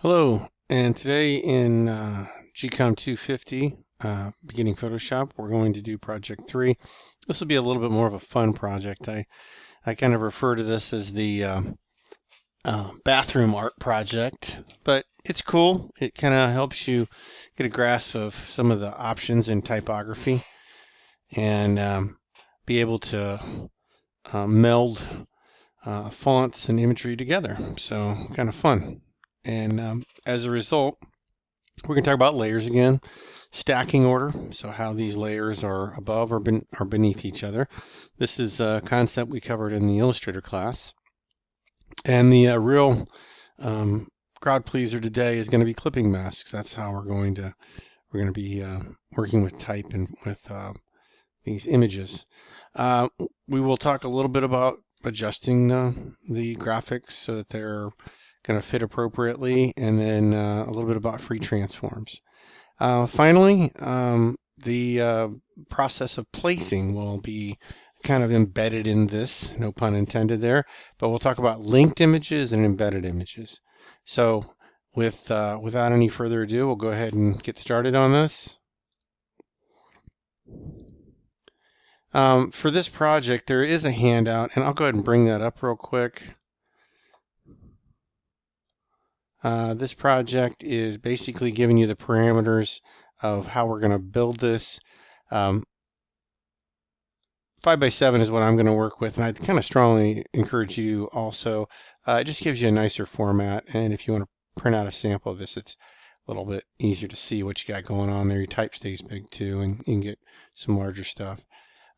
Hello, and today in GCOMM250, beginning Photoshop, we're going to do Project 3. This will be a little bit more of a fun project. I kind of refer to this as the bathroom art project, but it's cool. It kind of helps you get a grasp of some of the options in typography and be able to meld fonts and imagery together. So kind of fun. And as a result, we're going to talk about layers again, stacking order, so how these layers are above or beneath each other. This is a concept we covered in the Illustrator class. And the real crowd pleaser today is going to be clipping masks. That's how we're going to be working with type and with these images. We will talk a little bit about adjusting the graphics so that they're going to fit appropriately, and then a little bit about free transforms. Finally, the process of placing will be kind of embedded in this, no pun intended there, but we'll talk about linked images and embedded images. So without any further ado, we'll go ahead and get started on this. For this project, there is a handout, and I'll go ahead and bring that up real quick. This project is basically giving you the parameters of how we're going to build this. 5x7 is what I'm going to work with, and I kind of strongly encourage you also. It just gives you a nicer format, and if you want to print out a sample of this, it's a little bit easier to see what you got going on there. Your type stays big too, and you can get some larger stuff.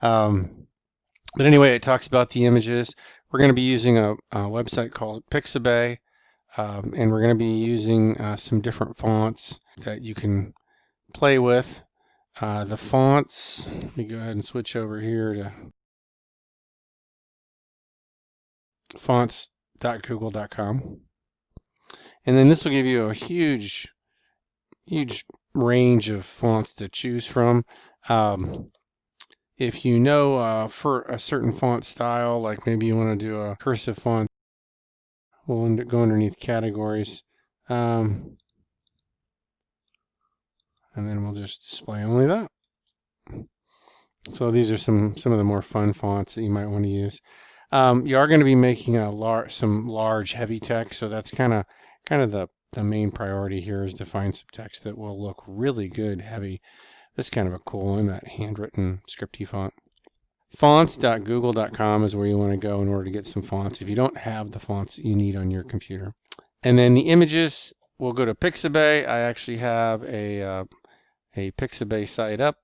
But anyway, it talks about the images. We're going to be using a website called Pixabay. And we're going to be using some different fonts that you can play with. The fonts, let me go ahead and switch over here to fonts.google.com. And then this will give you a huge range of fonts to choose from. If you know for a certain font style, like maybe you want to do a cursive font, we'll go underneath categories. And then we'll just display only that. So these are some of the more fun fonts that you might want to use. You are going to be making some large heavy text, so that's kind of the main priority here is to find some text that will look really good heavy. That's kind of a cool one, that handwritten scripty font. Fonts.google.com is where you want to go in order to get some fonts if you don't have the fonts you need on your computer. And then the images, we'll go to Pixabay. I actually have a Pixabay site up,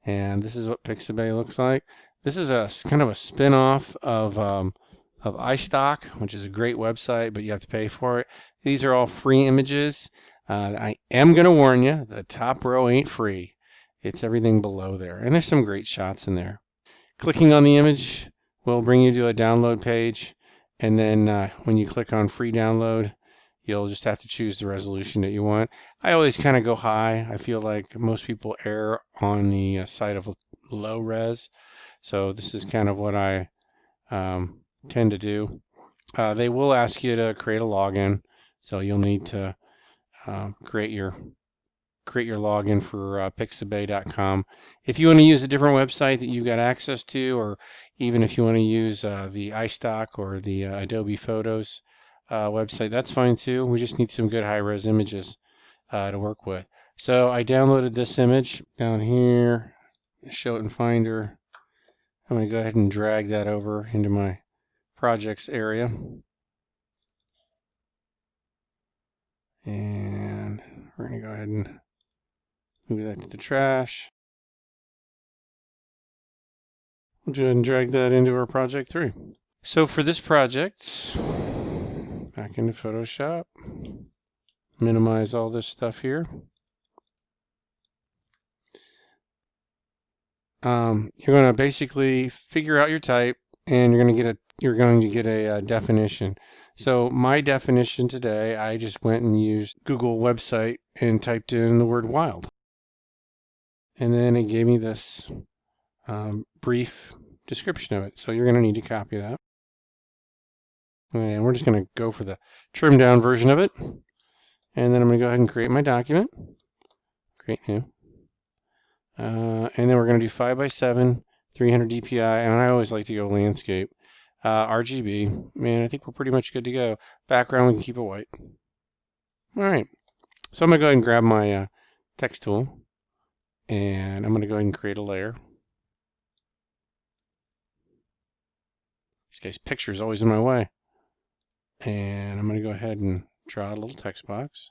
and this is what Pixabay looks like. This is a kind of a spin-off of iStock, which is a great website, but you have to pay for it. These are all free images. I am going to warn you, the top row ain't free. It's everything below there, and there's some great shots in there. Clicking on the image will bring you to a download page, and then when you click on free download, you'll just have to choose the resolution that you want. I always kind of go high. I feel like most people err on the side of low res. So this is kind of what I tend to do. They will ask you to create a login. So you'll need to create your login for pixabay.com. If you want to use a different website that you've got access to, or even if you want to use the iStock or the Adobe Photos website, that's fine too. We just need some good high-res images to work with. So I downloaded this image down here, show it in Finder. I'm going to go ahead and drag that over into my projects area. And we're going to go ahead and move that to the trash. We'll go ahead and drag that into our Project 3. So for this project, back into Photoshop, minimize all this stuff here. You're going to basically figure out your type, and you're going to get a definition. So my definition today, I just went and used Google website and typed in the word wild, and then it gave me this brief description of it. So you're going to need to copy that. And we're just going to go for the trimmed down version of it. And then I'm going to go ahead and create my document. Create new. And then we're going to do 5x7, 300 dpi, and I always like to go landscape. RGB, man, I think we're pretty much good to go. Background, we can keep it white. All right, so I'm going to go ahead and grab my text tool, and I'm going to go ahead and create a layer. This guy's picture is always in my way. And I'm going to go ahead and draw a little text box,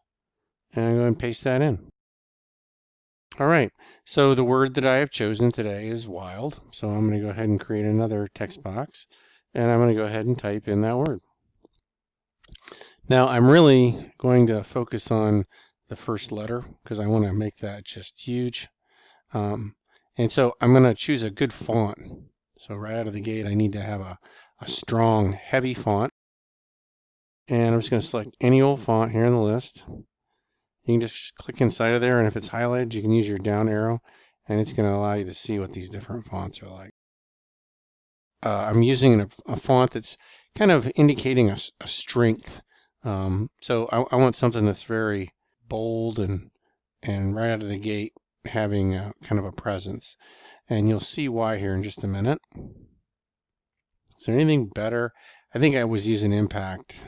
and I'm going to paste that in. All right, so the word that I have chosen today is wild. So I'm going to go ahead and create another text box, and I'm going to go ahead and type in that word. Now I'm really going to focus on the first letter because I want to make that just huge. And so I'm going to choose a good font. So right out of the gate, I need to have a strong, heavy font. And I'm just going to select any old font here in the list. You can just click inside of there, and if it's highlighted, you can use your down arrow, and it's going to allow you to see what these different fonts are like. I'm using a font that's kind of indicating a strength. So I want something that's very bold and right out of the gate having kind of a presence. And you'll see why here in just a minute. Is there anything better? I think I was using impact.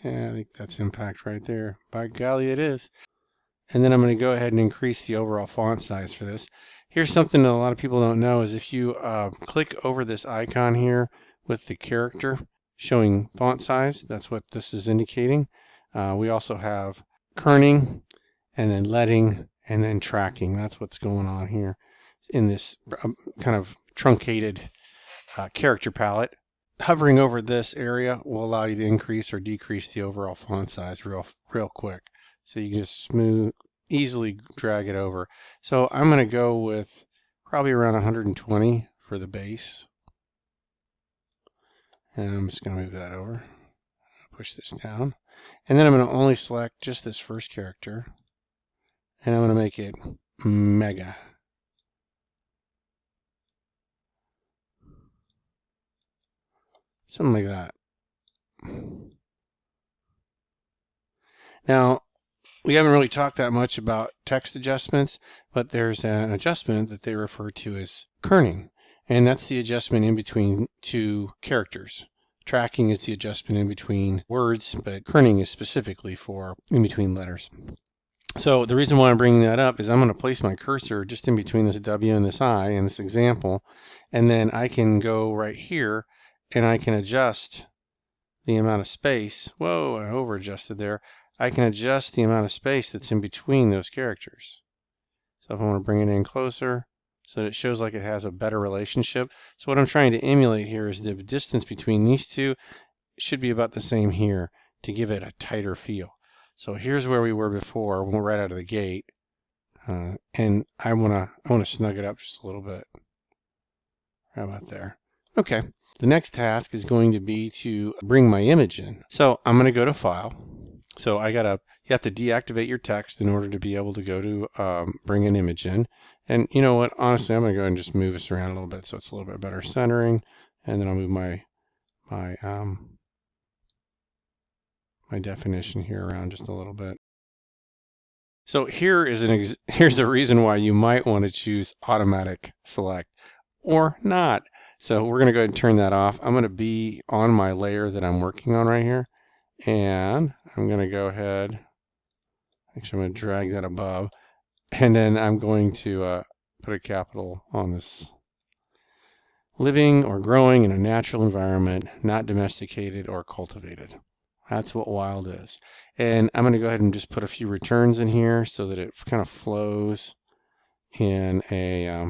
Yeah, I think that's impact right there. By golly, it is. And then I'm going to go ahead and increase the overall font size for this. Here's something that a lot of people don't know is if you click over this icon here with the character showing font size, that's what this is indicating. We also have kerning and then leading and then tracking. That's what's going on here in this kind of truncated character palette. Hovering over this area will allow you to increase or decrease the overall font size real quick. So you can just easily drag it over. So I'm going to go with probably around 120 for the base. And I'm just going to move that over. Push this down. And then I'm going to only select just this first character. And I'm going to make it mega. Something like that. Now, we haven't really talked that much about text adjustments, but there's an adjustment that they refer to as kerning, and that's the adjustment in between two characters. Tracking is the adjustment in between words, but kerning is specifically for in between letters. So the reason why I'm bringing that up is I'm going to place my cursor just in between this W and this I in this example, and then I can go right here and I can adjust the amount of space. Whoa, I over adjusted there. I can adjust the amount of space that's in between those characters. So if I want to bring it in closer so that it shows like it has a better relationship. So what I'm trying to emulate here is the distance between these two should be about the same here to give it a tighter feel. So here's where we were before, right out of the gate. And I want to snug it up just a little bit. How about there? Okay. The next task is going to be to bring my image in. So I'm going to go to File. So you have to deactivate your text in order to be able to go to bring an image in. And you know what? Honestly, I'm going to go ahead and just move this around a little bit so it's a little bit better centering. And then I'll move my definition here around just a little bit. So here's a reason why you might want to choose automatic select or not. So we're going to go ahead and turn that off. I'm going to be on my layer that I'm working on right here. And I'm going to go ahead, actually I'm going to drag that above. And then I'm going to put a capital on this. Living or growing in a natural environment, not domesticated or cultivated. That's what wild is. And I'm going to go ahead and just put a few returns in here so that it kind of flows in a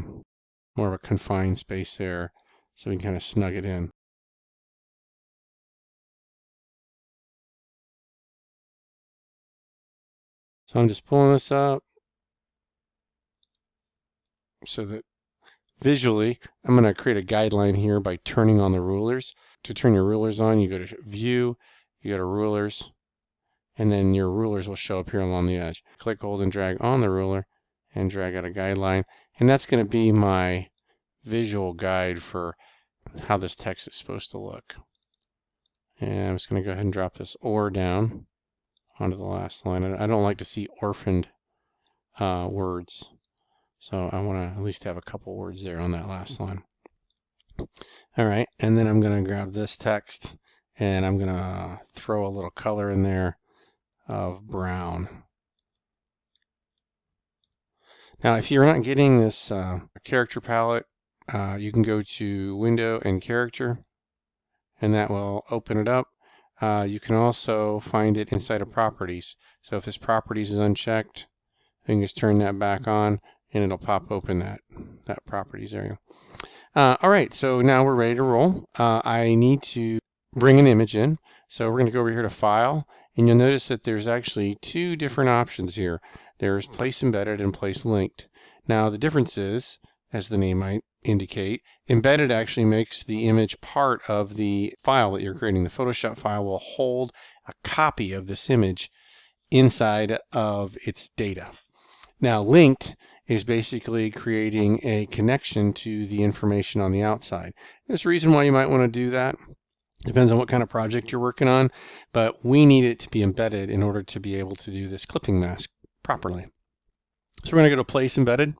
more of a confined space there so we can kind of snug it in. So I'm just pulling this up so that visually I'm going to create a guideline here by turning on the rulers. To turn your rulers on, you go to View, you go to Rulers, and then your rulers will show up here along the edge. Click, hold, and drag on the ruler and drag out a guideline. And that's going to be my visual guide for how this text is supposed to look. And I'm just going to go ahead and drop this or down onto the last line. I don't like to see orphaned words, so I want to at least have a couple words there on that last line. All right, and then I'm going to grab this text and I'm going to throw a little color in there of brown. Now, if you're not getting this character palette, you can go to Window and Character, and that will open it up. You can also find it inside of Properties. So if this Properties is unchecked, you can just turn that back on, and it'll pop open that Properties area. All right, so now we're ready to roll. I need to bring an image in. So we're going to go over here to File, and you'll notice that there's actually two different options here. There's Place Embedded and Place Linked. Now the difference is, as the name might indicate, embedded actually makes the image part of the file that you're creating. The Photoshop file will hold a copy of this image inside of its data. Now, linked is basically creating a connection to the information on the outside. There's a reason why you might want to do that. Depends on what kind of project you're working on, but we need it to be embedded in order to be able to do this clipping mask properly. So we're going to go to Place Embedded,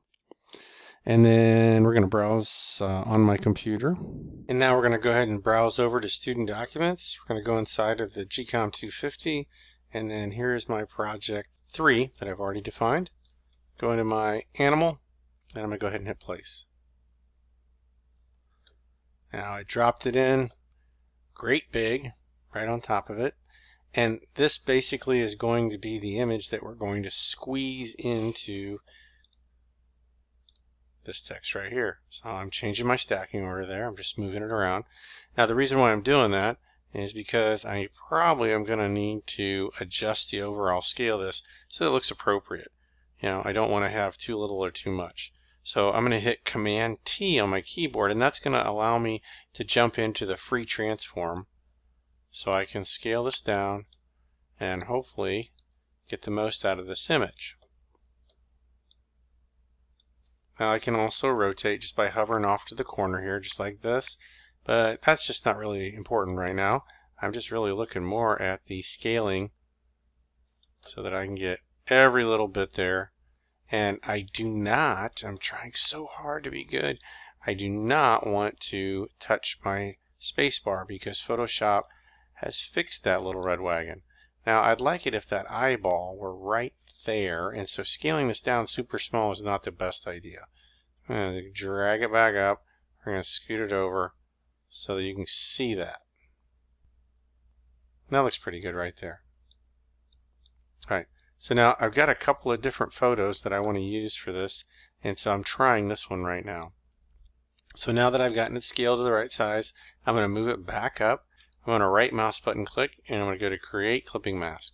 and then we're going to browse on my computer. And now we're going to go ahead and browse over to Student Documents. We're going to go inside of the GCOMM250, and then here's my Project 3 that I've already defined. Go into my animal, and I'm going to go ahead and hit place. Now I dropped it in great big right on top of it, and this basically is going to be the image that we're going to squeeze into this text right here. So I'm changing my stacking order there. I'm just moving it around. Now the reason why I'm doing that is because I probably am going to need to adjust the overall scale of this so it looks appropriate. You know, I don't want to have too little or too much. So I'm going to hit Command T on my keyboard, and that's going to allow me to jump into the free transform so I can scale this down and hopefully get the most out of this image. Now I can also rotate just by hovering off to the corner here, just like this, but that's just not really important right now. I'm just really looking more at the scaling so that I can get every little bit there. And I do not, I'm trying so hard to be good, I do not want to touch my spacebar because Photoshop has fixed that little red wagon. Now I'd like it if that eyeball were right there, and so scaling this down super small is not the best idea. I'm going to drag it back up, we're going to scoot it over so that you can see that. That looks pretty good right there. Alright. So now I've got a couple of different photos that I want to use for this, and so I'm trying this one right now. So now that I've gotten it scaled to the right size, I'm going to move it back up. I'm going to right mouse button click, and I'm going to go to Create Clipping Mask.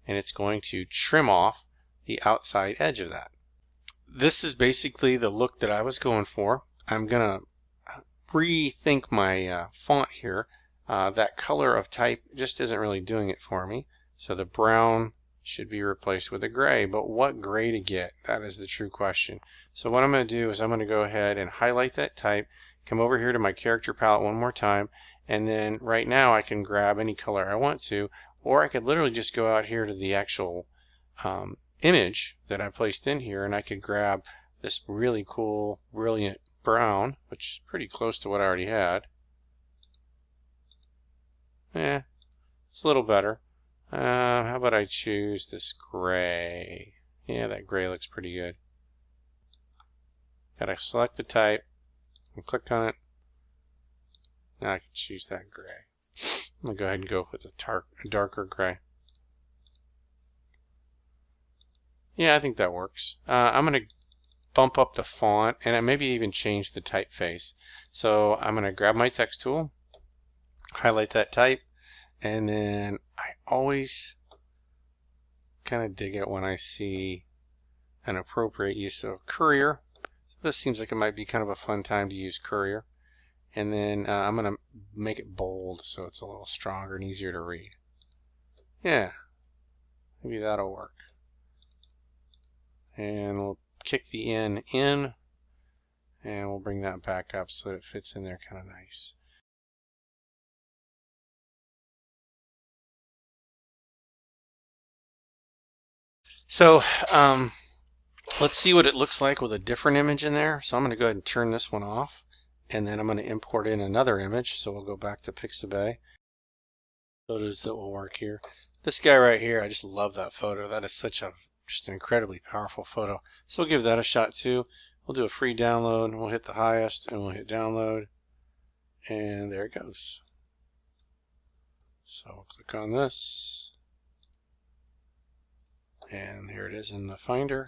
And it's going to trim off the outside edge of that. This is basically the look that I was going for. I'm going to rethink my font here. That color of type just isn't really doing it for me. So the brown should be replaced with a gray, but what gray to get? That is the true question. So what I'm going to do is I'm going to go ahead and highlight that type, come over here to my character palette one more time, and then right now I can grab any color I want to, or I could literally just go out here to the actual image that I placed in here, and I could grab this really cool, brilliant brown, which is pretty close to what I already had. It's a little better. How about I choose this gray? Yeah, that gray looks pretty good. Gotta select the type and click on it. Now I can choose that gray. I'm gonna go ahead and go with a darker gray. Yeah, I think that works. I'm gonna bump up the font and maybe even change the typeface. So I'm gonna grab my text tool, highlight that type, and then I always kind of dig it when I see an appropriate use of Courier. So this seems like it might be kind of a fun time to use Courier. And then I'm going to make it bold so it's a little stronger and easier to read. Yeah, maybe that'll work. And we'll kick the N in, and we'll bring that back up so that it fits in there kind of nice. So let's see what it looks like with a different image in there. So I'm going to go ahead and turn this one off, and then I'm going to import in another image. So we'll go back to Pixabay. Photos that will work here. This guy right here, I just love that photo. That is such a just an incredibly powerful photo. So we'll give that a shot too. We'll do a free download. We'll hit the highest, and we'll hit download, and there it goes. So we'll click on this, and here it is in the Finder.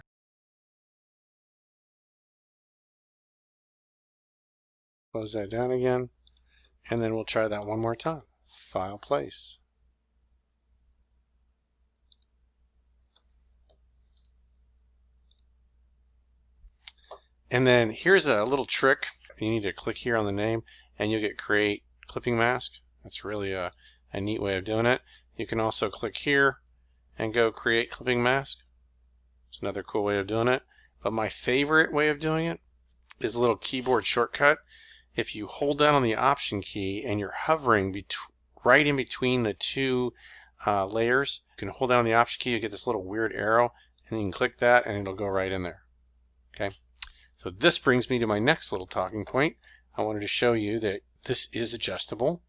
Close that down again, and then we'll try that one more time. File, place. And then here's a little trick. You need to click here on the name, and you'll get create clipping mask. That's really a neat way of doing it. You can also click here and go create clipping mask. It's another cool way of doing it. But my favorite way of doing it is a little keyboard shortcut. If you hold down on the Option key and you're hovering right in between the two layers, you can hold down the Option key, you get this little weird arrow, and you can click that and it'll go right in there. Okay. So this brings me to my next little talking point. I wanted to show you that this is adjustable.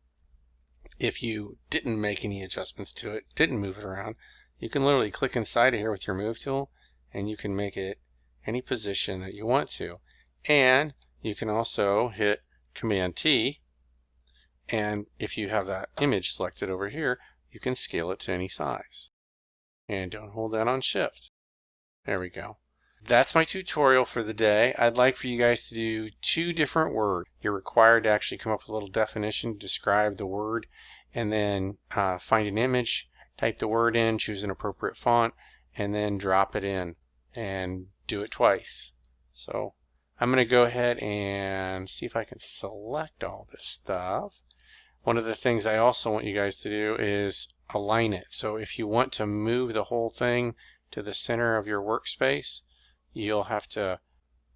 If you didn't make any adjustments to it, didn't move it around, you can literally click inside of here with your move tool, and you can make it any position that you want to. And you can also hit Command T, and if you have that image selected over here, you can scale it to any size. And don't hold down on Shift. There we go. That's my tutorial for the day. I'd like for you guys to do 2 different words. You're required to actually come up with a little definition to describe the word, and then find an image, type the word in, choose an appropriate font, and then drop it in and do it twice. So I'm going to go ahead and see if I can select all this stuff. One of the things I also want you guys to do is align it. So if you want to move the whole thing to the center of your workspace, you'll have to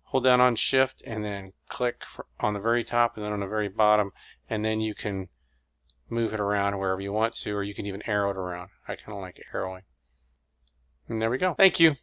hold down on Shift and then click on the very top and then on the very bottom, and then you can move it around wherever you want to, or you can even arrow it around. I kind of like arrowing. And there we go. Thank you.